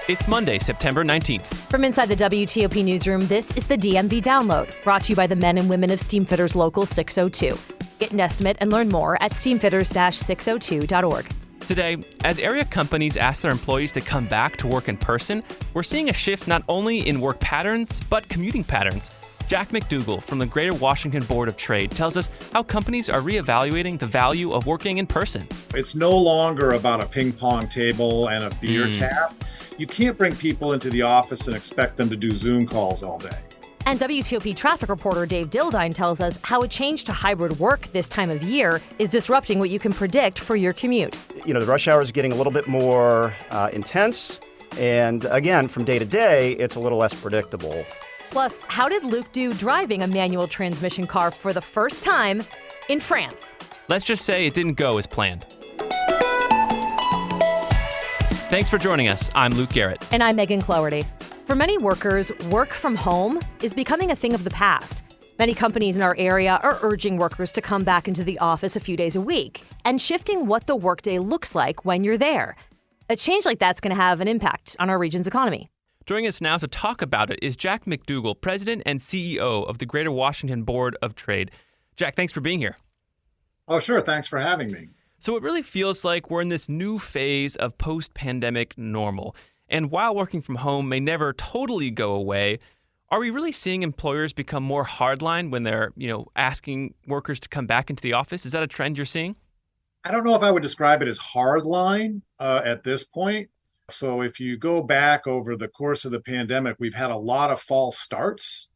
It's Monday, September 19th. From inside the WTOP newsroom, this is the DMV Download, brought to you by the men and women of Steamfitters Local 602. Get an estimate and learn more at steamfitters-602.org. Today, as area companies ask their employees to come back to work in person, we're seeing a shift not only in work patterns, but commuting patterns. Jack McDougle from the Greater Washington Board of Trade tells us how companies are reevaluating the value of working in person. It's no longer about a ping pong table and a beer tap. You can't bring people into the office and expect them to do Zoom calls all day. And WTOP traffic reporter Dave Dildine tells us how a change to hybrid work this time of year is disrupting what you can predict for your commute. The rush hour is getting a little bit more intense. And again, from day to day, it's a little less predictable. Plus, how did Luke do driving a manual transmission car for the first time in France? Let's just say it didn't go as planned. Thanks for joining us. I'm Luke Garrett. And I'm Megan Cloherty. For many workers, work from home is becoming a thing of the past. Many companies in our area are urging workers to come back into the office a few days a week and shifting what the workday looks like when you're there. A change like that's going to have an impact on our region's economy. Joining us now to talk about it is Jack McDougle, President and CEO of the Greater Washington Board of Trade. Jack, thanks for being here. Oh, sure. Thanks for having me. So it really feels like we're in this new phase of post-pandemic normal. And while working from home may never totally go away, are we really seeing employers become more hardline when they're, asking workers to come back into the office? Is that a trend you're seeing? I don't know if I would describe it as hardline at this point. So if you go back over the course of the pandemic, we've had a lot of false starts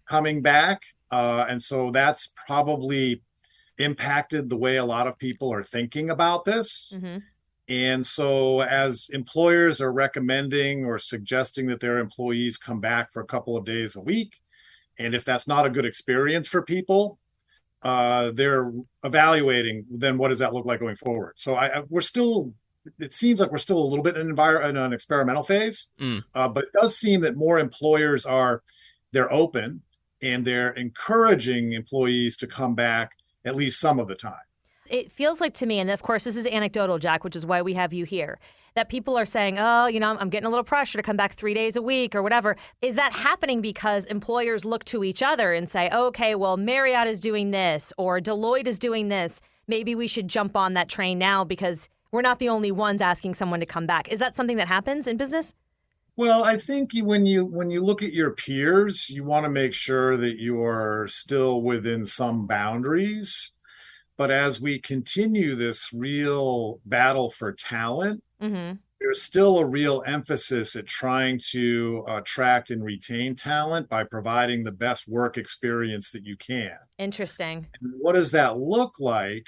coming back. And so that's probably impacted the way a lot of people are thinking about this. Mm-hmm. And so as employers are recommending or suggesting that their employees come back for a couple of days a week, and if that's not a good experience for people, they're evaluating then what does that look like going forward. So it seems like we're still a little bit in an experimental phase, but it does seem that more employers they're open and they're encouraging employees to come back at least some of the time. It feels like to me, and of course this is anecdotal, Jack, which is why we have you here, that people are saying, I'm getting a little pressure to come back 3 days a week or whatever. Is that happening because employers look to each other and say, okay, well, Marriott is doing this or Deloitte is doing this. Maybe we should jump on that train now because we're not the only ones asking someone to come back. Is that something that happens in business? Well, I think when you look at your peers, you want to make sure that you're still within some boundaries. But as we continue this real battle for talent, there's still a real emphasis at trying to attract and retain talent by providing the best work experience that you can. Interesting. And what does that look like?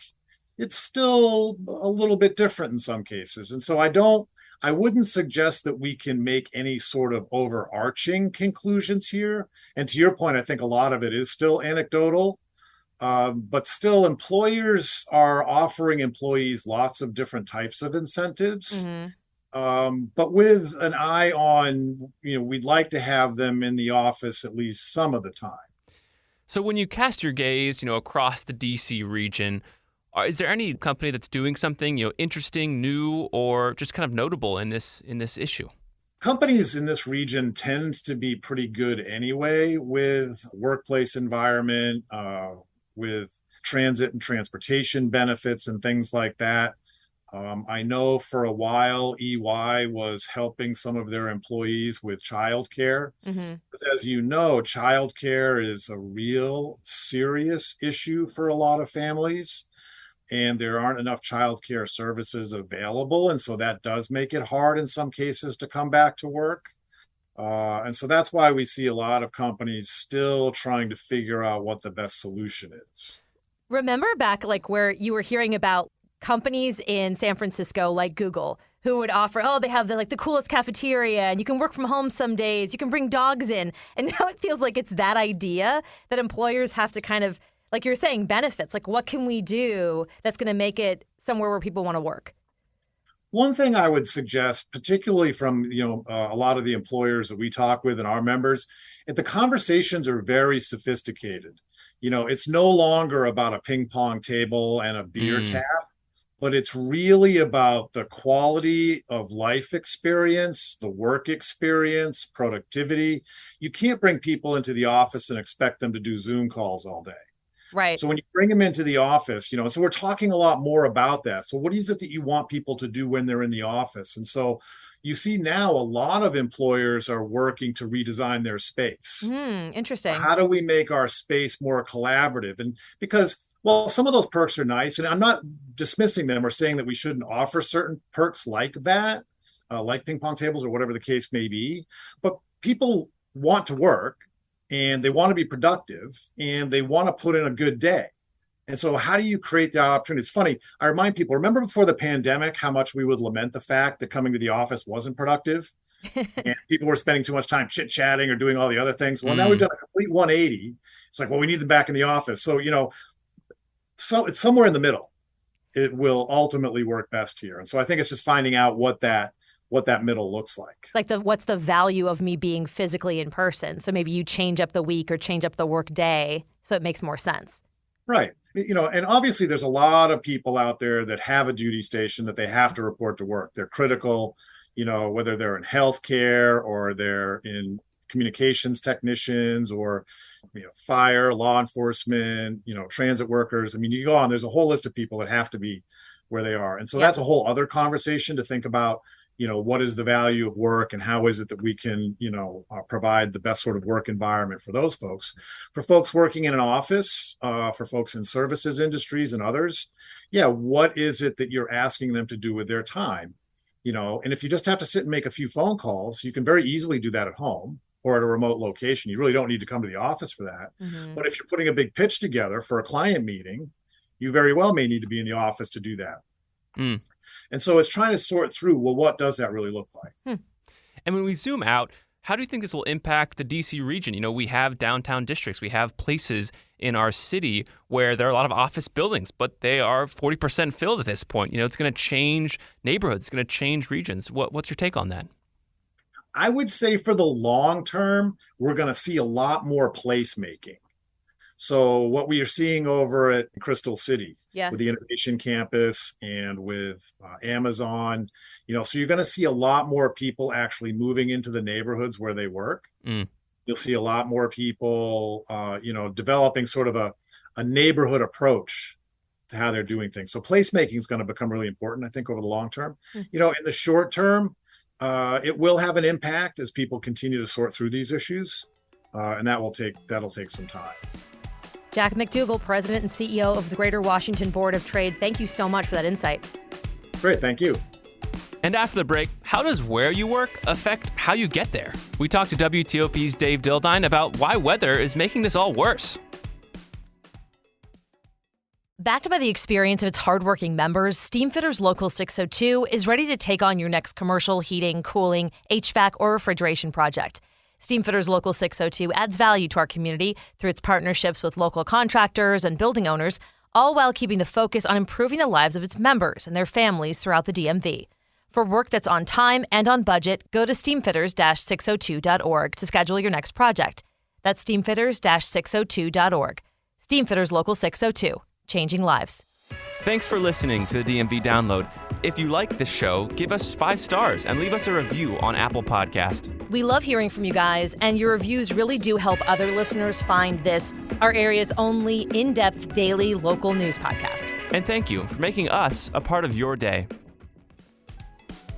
It's still a little bit different in some cases. And so I wouldn't suggest that we can make any sort of overarching conclusions here. And to your point, I think a lot of it is still anecdotal. But still, employers are offering employees lots of different types of incentives. But with an eye on, we'd like to have them in the office at least some of the time. So when you cast your gaze, across the DC region, is there any company that's doing something, interesting, new, or just kind of notable in this issue? Companies in this region tend to be pretty good anyway with workplace environment, with transit and transportation benefits and things like that. I know for a while EY was helping some of their employees with childcare. But as you know, childcare is a real serious issue for a lot of families. And there aren't enough childcare services available. And so that does make it hard in some cases to come back to work. And so that's why we see a lot of companies still trying to figure out what the best solution is. Remember back where you were hearing about companies in San Francisco like Google who would offer, they have the coolest cafeteria and you can work from home some days, you can bring dogs in. And now it feels like it's that idea that employers have to kind of, like you're saying, benefits. Like, what can we do that's going to make it somewhere where people want to work? One thing I would suggest, particularly from a lot of the employers that we talk with and our members, the conversations are very sophisticated. It's no longer about a ping pong table and a beer tap. but it's really about the quality of life experience, the work experience, productivity. You can't bring people into the office and expect them to do Zoom calls all day. Right. So when you bring them into the office, so we're talking a lot more about that. So what is it that you want people to do when they're in the office? And so you see now a lot of employers are working to redesign their space. Interesting. How do we make our space more collaborative? And because, well, some of those perks are nice, and I'm not dismissing them or saying that we shouldn't offer certain perks like that, like ping pong tables or whatever the case may be. But people want to work, and they want to be productive, and they want to put in a good day. And so how do you create that opportunity? It's funny. I remind people, remember before the pandemic, how much we would lament the fact that coming to the office wasn't productive and people were spending too much time chit-chatting or doing all the other things. Well, now we've done a complete 180. It's like, well, we need them back in the office. So, so it's somewhere in the middle. It will ultimately work best here. And so I think it's just finding out what that middle looks like. Like what's the value of me being physically in person? So maybe you change up the week or change up the work day so it makes more sense. Right. And obviously there's a lot of people out there that have a duty station that they have to report to work. They're critical, whether they're in healthcare or they're in communications technicians or, fire, law enforcement, transit workers. I mean, you go on, there's a whole list of people that have to be where they are. And so that's a whole other conversation to think about, what is the value of work and how is it that we can, provide the best sort of work environment for those folks. For folks working in an office, for folks in services industries and others, what is it that you're asking them to do with their time? And if you just have to sit and make a few phone calls, you can very easily do that at home or at a remote location. You really don't need to come to the office for that. Mm-hmm. But if you're putting a big pitch together for a client meeting, you very well may need to be in the office to do that. Mm. And so it's trying to sort through, well, what does that really look like? And when we zoom out, how do you think this will impact the D.C. region? We have downtown districts. We have places in our city where there are a lot of office buildings, but they are 40% filled at this point. It's going to change neighborhoods. It's going to change regions. What's your take on that? I would say for the long term, we're going to see a lot more placemaking. So what we are seeing over at Crystal City with the Innovation Campus and with Amazon, so you're going to see a lot more people actually moving into the neighborhoods where they work. You'll see a lot more people, developing sort of a neighborhood approach to how they're doing things. So placemaking is going to become really important, I think, over the long term. In the short term, it will have an impact as people continue to sort through these issues, and that'll take some time. Jack McDougle, President and CEO of the Greater Washington Board of Trade, thank you so much for that insight. Great, thank you. And after the break, how does where you work affect how you get there? We talked to WTOP's Dave Dildine about why weather is making this all worse. Backed by the experience of its hardworking members, Steamfitters Local 602 is ready to take on your next commercial, heating, cooling, HVAC, or refrigeration project. Steamfitters Local 602 adds value to our community through its partnerships with local contractors and building owners, all while keeping the focus on improving the lives of its members and their families throughout the DMV. For work that's on time and on budget, go to steamfitters-602.org to schedule your next project. That's steamfitters-602.org. Steamfitters Local 602, changing lives. Thanks for listening to the DMV Download. If you like this show, give us 5 stars and leave us a review on Apple Podcast. We love hearing from you guys, and your reviews really do help other listeners find this, our area's only in-depth daily local news podcast. And thank you for making us a part of your day.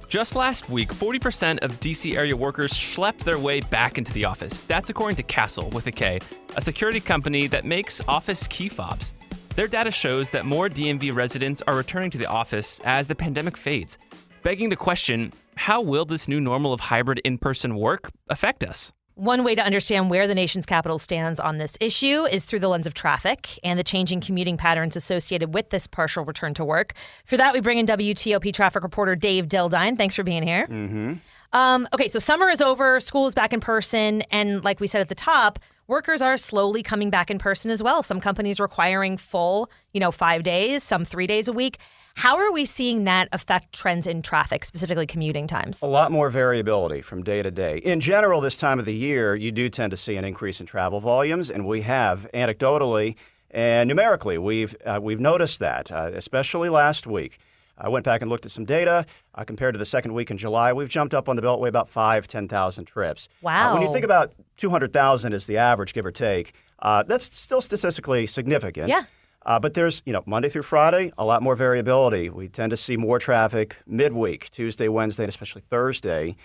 Just last week, 40% of DC area workers schlepped their way back into the office. That's according to Castle, with a K, a security company that makes office key fobs. Their data shows that more DMV residents are returning to the office as the pandemic fades, begging the question, how will this new normal of hybrid in-person work affect us? One way to understand where the nation's capital stands on this issue is through the lens of traffic and the changing commuting patterns associated with this partial return to work. For that, we bring in WTOP traffic reporter Dave Dildine. Thanks for being here. Okay, so summer is over, school is back in person, and like we said at the top, workers are slowly coming back in person as well. Some companies requiring full, 5 days, some 3 days a week. How are we seeing that affect trends in traffic, specifically commuting times? A lot more variability from day to day. In general, this time of the year, you do tend to see an increase in travel volumes, and we have anecdotally and numerically, we've noticed that, especially last week. I went back and looked at some data compared to the second week in July. We've jumped up on the Beltway about 10,000 trips. Wow. When you think about 200,000 as the average, give or take, that's still statistically significant. Yeah. But there's, Monday through Friday, a lot more variability. We tend to see more traffic midweek, Tuesday, Wednesday, and especially Thursday.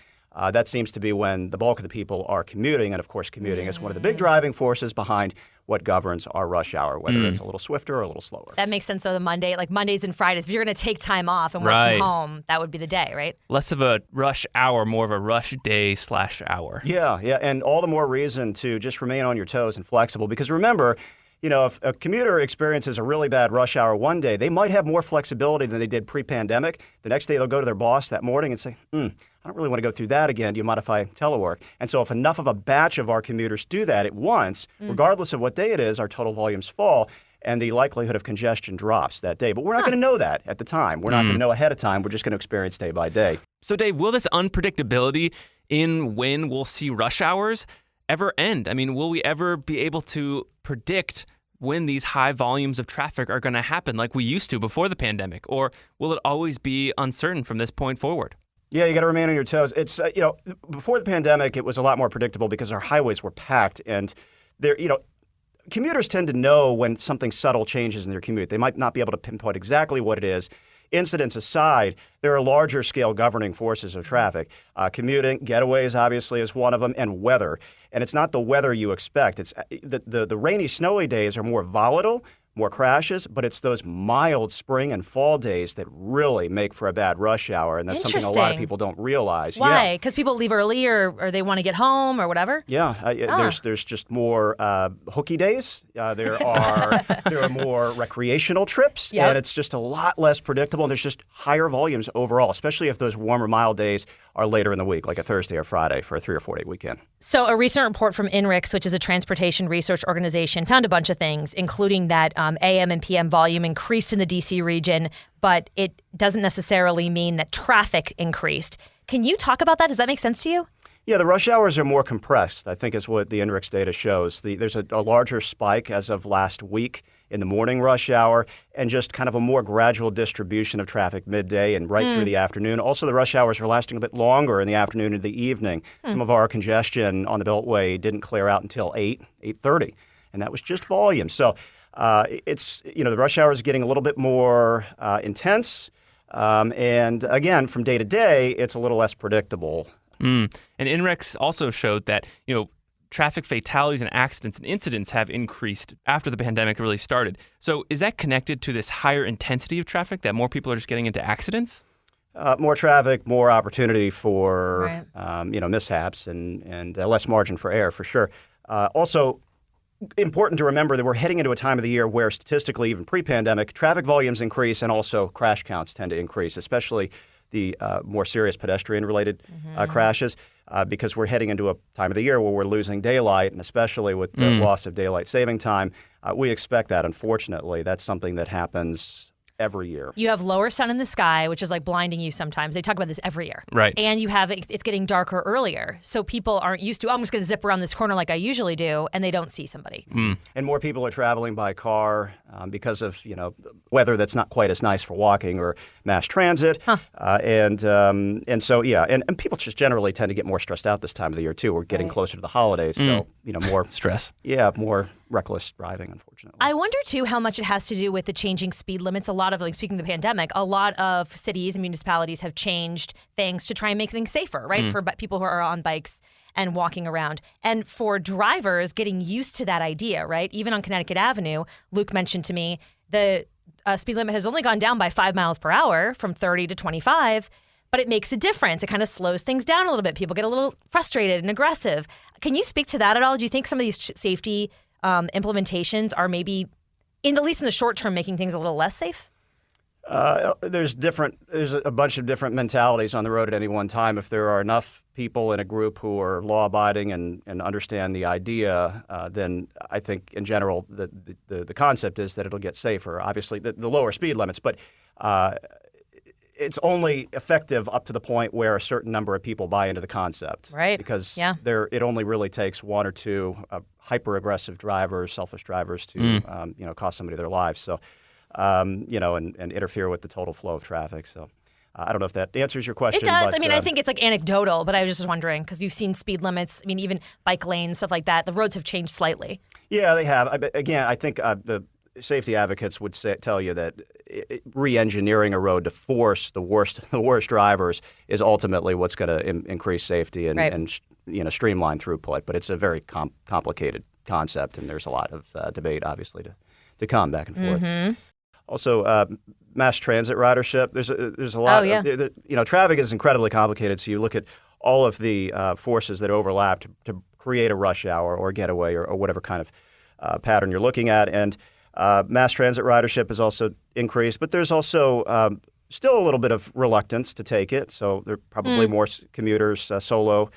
That seems to be when the bulk of the people are commuting. And of course, commuting is one of the big driving forces behind what governs our rush hour, whether it's a little swifter or a little slower. That makes sense, though, Mondays and Fridays. If you're going to take time off and work from home, that would be the day, right? Less of a rush hour, more of a rush day/hour. Yeah. And all the more reason to just remain on your toes and flexible. Because remember, if a commuter experiences a really bad rush hour one day, they might have more flexibility than they did pre-pandemic. The next day, they'll go to their boss that morning and say, I don't really want to go through that again. Do you mind if I telework? And so if enough of a batch of our commuters do that at once, regardless of what day it is, our total volumes fall and the likelihood of congestion drops that day. But we're not going to know that at the time. We're not going to know ahead of time. We're just going to experience day by day. So, Dave, will this unpredictability in when we'll see rush hours ever end? I mean, will we ever be able to predict when these high volumes of traffic are going to happen like we used to before the pandemic? Or will it always be uncertain from this point forward? Yeah, you got to remain on your toes. It's, before the pandemic, it was a lot more predictable because our highways were packed. And there, commuters tend to know when something subtle changes in their commute. They might not be able to pinpoint exactly what it is. Incidents aside, there are larger scale governing forces of traffic. Commuting, getaways obviously is one of them, and weather. And it's not the weather you expect. It's the rainy, snowy days are more volatile, more crashes, but it's those mild spring and fall days that really make for a bad rush hour. And that's something a lot of people don't realize. Why? Because people leave early or they want to get home or whatever? Yeah. There's just more hooky days. There are more recreational trips. Yep. And it's just a lot less predictable. And there's just higher volumes overall, especially if those warmer, mild days are later in the week, like a Thursday or Friday for a 3 or 4 day weekend. So a recent report from INRIX, which is a transportation research organization, found a bunch of things, including that AM and PM volume increased in the D.C. region, but it doesn't necessarily mean that traffic increased. Can you talk about that? Does that make sense to you? Yeah, the rush hours are more compressed, I think is what the INRIX data shows. There's a larger spike as of last week in the morning rush hour and just kind of a more gradual distribution of traffic midday and right through the afternoon. Also, the rush hours are lasting a bit longer in the afternoon and the evening. Some of our congestion on the Beltway didn't clear out until 8:30, and that was just volume. So it's, the rush hour is getting a little bit more intense. And again, from day to day, it's a little less predictable. And INRIX also showed that, traffic fatalities and accidents and incidents have increased after the pandemic really started. So is that connected to this higher intensity of traffic, that more people are just getting into accidents? More traffic, more opportunity for, mishaps and less margin for error, for sure. Also, important to remember that we're heading into a time of the year where statistically, even pre-pandemic, traffic volumes increase and also crash counts tend to increase, especially the more serious pedestrian-related crashes, because we're heading into a time of the year where we're losing daylight, and especially with the loss of daylight saving time, we expect that, unfortunately. That's something that happens every year. You have lower sun in the sky, which is like blinding you sometimes. They talk about this every year. Right. And you have it's getting darker earlier. So people aren't used to, I'm just going to zip around this corner like I usually do, and they don't see somebody. And more people are traveling by car because of, weather that's not quite as nice for walking or mass transit. And so, and people just generally tend to get more stressed out this time of the year, too. We're getting closer to the holidays, so, more stress. Yeah, more reckless driving, unfortunately. I wonder, too, how much it has to do with the changing speed limits. A lot of, speaking of the pandemic, a lot of cities and municipalities have changed things to try and make things safer, right, for people who are on bikes and walking around. And for drivers, getting used to that idea, right? Even on Connecticut Avenue, Luke mentioned to me the speed limit has only gone down by 5 miles per hour from 30 to 25, but it makes a difference. It kind of slows things down a little bit. People get a little frustrated and aggressive. Can you speak to that at all? Do you think some of these safety implementations are maybe, at least in the short term, making things a little less safe? There's a bunch of different mentalities on the road at any one time. If there are enough people in a group who are law-abiding and understand the idea, then I think in general the concept is that it'll get safer. Obviously, the lower speed limits, but it's only effective up to the point where a certain number of people buy into the concept. Right. Because it only really takes one or two hyper-aggressive drivers, selfish drivers to cost somebody their lives. So. and interfere with the total flow of traffic. So I don't know if that answers your question. It does. But, I mean, I think it's like anecdotal, but I was just wondering because you've seen speed limits. I mean, even bike lanes, stuff like that. The roads have changed slightly. Yeah, they have. Again, I think the safety advocates would tell you that re-engineering a road to force the worst drivers is ultimately what's going to increase safety and streamline throughput. But it's a very complicated concept, and there's a lot of debate, obviously, to come back and forth. Mm-hmm. Also, mass transit ridership. There's a lot. Oh, yeah. Traffic is incredibly complicated. So you look at all of the forces that overlap to create a rush hour or getaway or whatever kind of pattern you're looking at. And mass transit ridership has also increased, but there's also still a little bit of reluctance to take it. So there are probably more commuters solo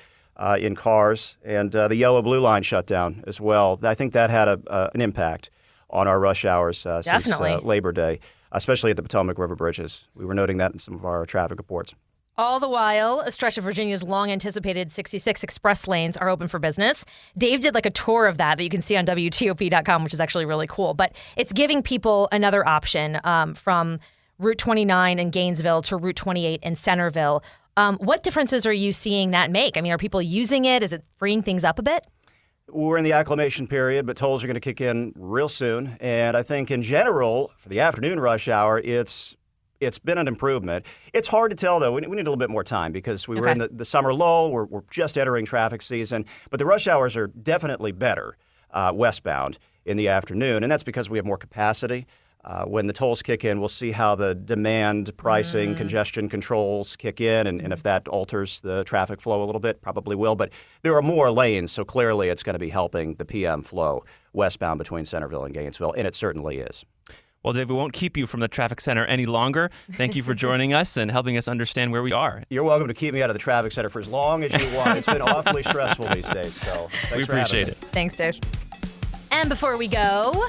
in cars, and the yellow-blue line shut down as well. I think that had an impact on our rush hours since Labor Day, especially at the Potomac River bridges. We were noting that in some of our traffic reports. All the while, a stretch of Virginia's long-anticipated 66 express lanes are open for business. Dave did like a tour of that you can see on WTOP.com, which is actually really cool. But it's giving people another option from Route 29 in Gainesville to Route 28 in Centerville. What differences are you seeing that make? I mean, are people using it? Is it freeing things up a bit? We're in the acclimation period, but tolls are going to kick in real soon. And I think in general, for the afternoon rush hour, it's been an improvement. It's hard to tell, though. We need a little bit more time because we were in the summer lull. We're just entering traffic season. But the rush hours are definitely better westbound in the afternoon, and that's because we have more capacity. When the tolls kick in, we'll see how the demand pricing, congestion controls kick in, and if that alters the traffic flow a little bit, probably will. But there are more lanes, so clearly it's going to be helping the PM flow westbound between Centerville and Gainesville, and it certainly is. Well, Dave, we won't keep you from the traffic center any longer. Thank you for joining us and helping us understand where we are. You're welcome to keep me out of the traffic center for as long as you want. It's been awfully stressful these days, so thanks we for having appreciate me. it. Thanks, Dave. And before we go,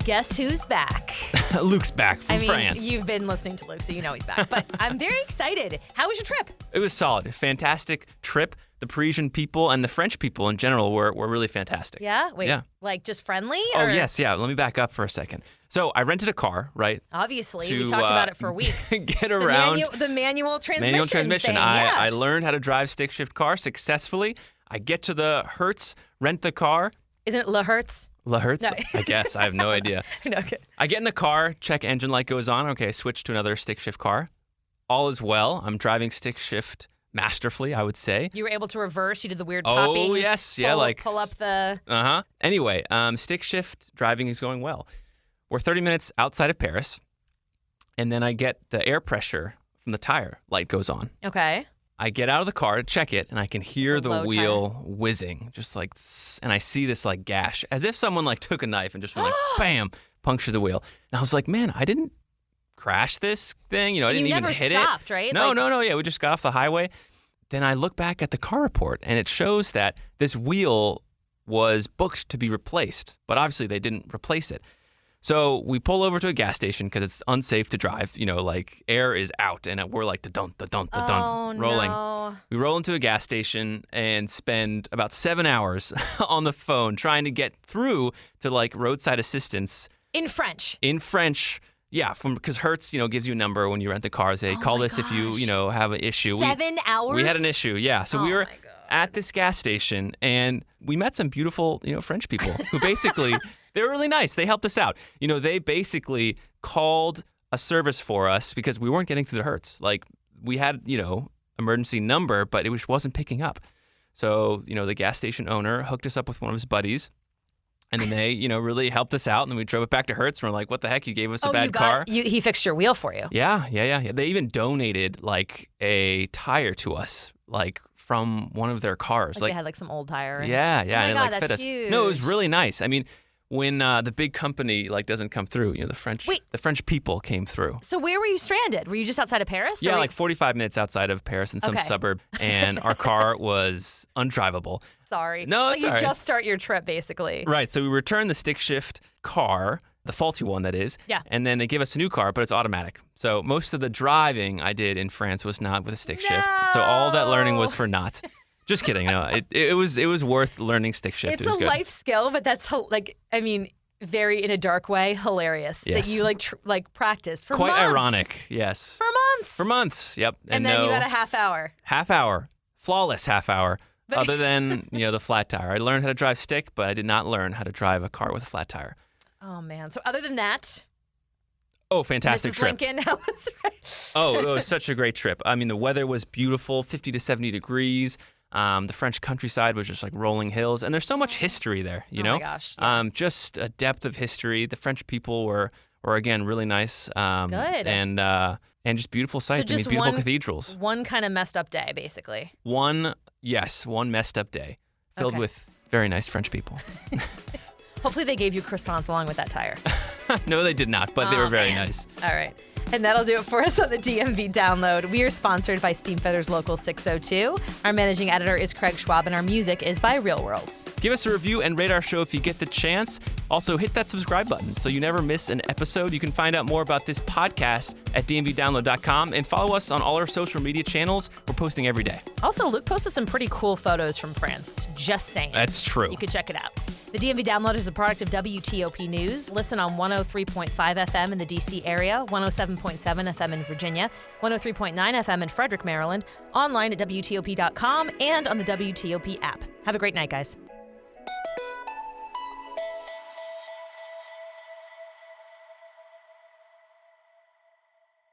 guess who's back? Luke's back from France. You've been listening to Luke, so you know he's back. But I'm very excited. How was your trip? It was solid. Fantastic trip. The Parisian people and the French people in general were really fantastic. Yeah? Wait, yeah. Like just friendly? Oh, yes, yeah. Let me back up for a second. So I rented a car, right? Obviously. We talked about it for weeks. Get around. The manual transmission. Manual transmission. Thing, I learned how to drive stick shift car successfully. I get to the Hertz, rent the car. Isn't it Le Hertz? Le Hertz? No. I guess. I have no idea. No, okay. I get in the car, check engine light goes on. Okay, switch to another stick shift car. All is well. I'm driving stick shift masterfully, I would say. You were able to reverse. You did the weird popping. Oh, yes. Yeah, pull up the... Uh-huh. Anyway, stick shift driving is going well. We're 30 minutes outside of Paris, and then I get the air pressure from the tire light goes on. Okay. I get out of the car to check it, and I can hear the wheel tire. whizzing, just like, and I see this like gash, as if someone like took a knife and just went like, bam, punctured the wheel. And I was like, man, I didn't crash this thing. I didn't even hit it. You never stopped, right? No. Yeah, we just got off the highway. Then I look back at the car report, and it shows that this wheel was booked to be replaced, but obviously they didn't replace it. So we pull over to a gas station because it's unsafe to drive. Like air is out, and we're like da-dun, rolling. No. We roll into a gas station and spend about 7 hours on the phone trying to get through to like roadside assistance. In French. Yeah, because Hertz, gives you a number when you rent the car. Say, call this if you, have an issue. 7 hours? We had an issue, yeah. So we were at this gas station, and we met some beautiful, French people who basically, they were really nice. They helped us out. They basically called a service for us because we weren't getting through the Hertz. Like, we had, emergency number, but it wasn't picking up. So, the gas station owner hooked us up with one of his buddies. And then they, really helped us out. And then we drove it back to Hertz. And we're like, what the heck? You gave us a bad car. He fixed your wheel for you. Yeah. They even donated like a tire to us, like from one of their cars. Like they had like some old tire. Yeah. Oh my and it God, like fit that's us. huge. No, it was really nice. I mean, when the big company like doesn't come through, the French people came through. So where were you stranded? Were you just outside of Paris? Yeah, like 45 minutes outside of Paris in some suburb, and our car was undrivable. Sorry. No, it's you all right. just start your trip basically. Right. So we returned the stick shift car, the faulty one that is. Yeah. And then they give us a new car, but it's automatic. So most of the driving I did in France was not with a stick shift. So all that learning was for naught. Just kidding. No, it was worth learning stick shift. It's it was a good. life skill, but that's very in a dark way hilarious Yes. that you like practiced for Quite months. ironic, yes. For months. Yep. And then you had a half hour. Half hour. Flawless half hour. Other than, the flat tire. I learned how to drive stick, but I did not learn how to drive a car with a flat tire. Oh, man. So other than that, Oh, fantastic Mrs. trip. Lincoln, how was it? Oh, it was such a great trip. I mean, the weather was beautiful, 50 to 70 degrees. The French countryside was just like rolling hills. And there's so much history there, you know? Oh, my gosh. Yeah. Just a depth of history. The French people were again, really nice. Good. And just beautiful sights. just beautiful one- cathedrals. One kind of messed up day, basically. One messed up day filled Okay. with very nice French people. Hopefully they gave you croissants along with that tire. No, they did not, but they were very man. nice. All right. And that'll do it for us on the DMV Download. We are sponsored by Steamfeathers Local 602. Our managing editor is Craig Schwab, and our music is by Real World. Give us a review and rate our show if you get the chance. Also, hit that subscribe button so you never miss an episode. You can find out more about this podcast at dmvdownload.com and follow us on all our social media channels. We're posting every day. Also, Luke posted some pretty cool photos from France. Just saying. That's true. You can check it out. The DMV Download is a product of WTOP News. Listen on 103.5 FM in the D.C. area, 107.7 FM in Virginia, 103.9 FM in Frederick, Maryland, online at WTOP.com, and on the WTOP app. Have a great night, guys.